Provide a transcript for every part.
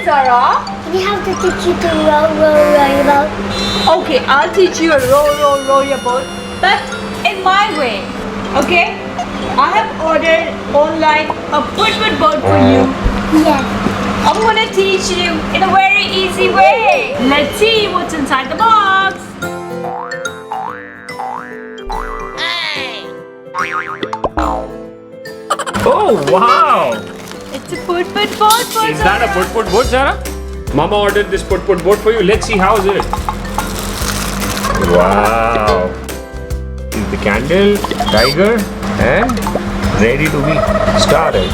Zara? We have to teach you to row your boat. Okay, I'll teach you a row your boat, but in my way. Okay? I have ordered online a put boat for you. Yes. I'm gonna teach you in a very easy way. Let's see what's inside the box. Oh wow! It's a put boat for Is that a put boat, Zara? Mama ordered this put boat for you. Let's see how is it. Wow! Is the candle, tiger, and ready to be started.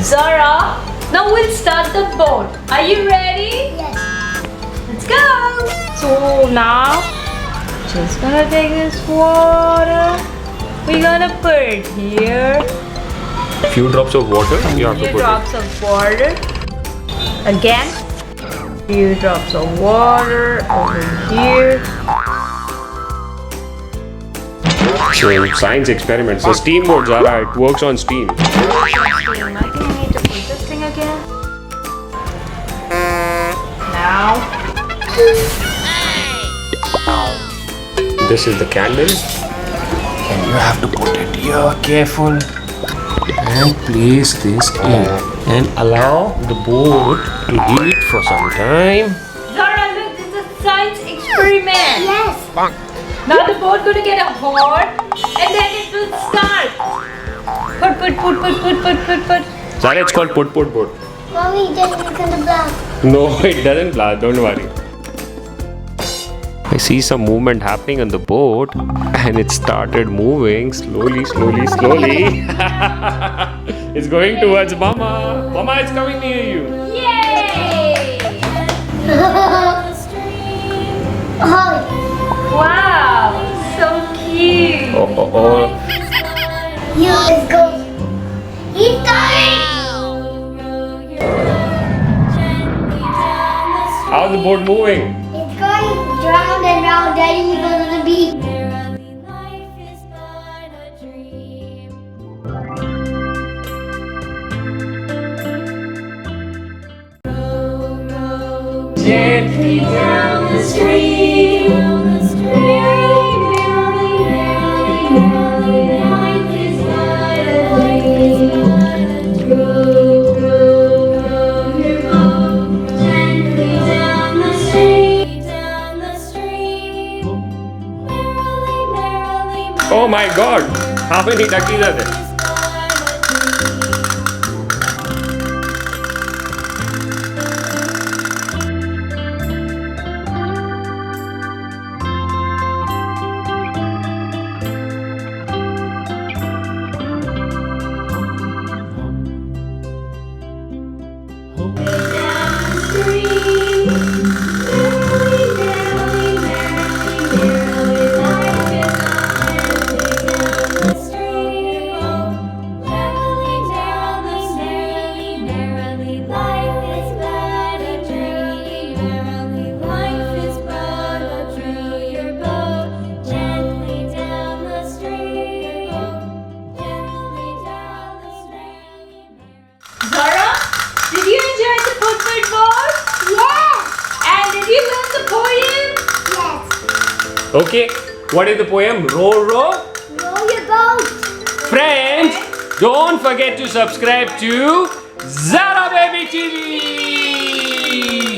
Zara, now we'll start the boat. Are you ready? Yes. Let's go. So now, just gonna take this water. We're gonna put it here. Few drops of water. You have to Few put drops of water. Again. Few drops of water over here. So science experiments. The steam boat, Zara. It works on steam. I think I need to put this thing again. Now. This is the candle. And you have to put it here, careful. And place this in. And allow the boat to heat for some time. Zara, look, this is a science experiment. Yes. Now the boat gonna get hot and then it will start. Put. Zara, it's called put boat. Mommy, it doesn't gonna blast. No, it doesn't blast. Don't worry. I see some movement happening on the boat and it started moving slowly. It's going towards Mama. Mama, it's coming near you. Yay! Oh, Wow, so cute. Oh. you is go. He's going. How's the boat moving? It's going round and round. Daddy, we go to the beach. Gently down the stream. Life is but a dream. Row your boat gently down the stream. Merrily. Oh my God! How many duckies are there? Okay, what is the poem? Row. Row your boat. Friends, don't forget to subscribe to Zara Baby TV.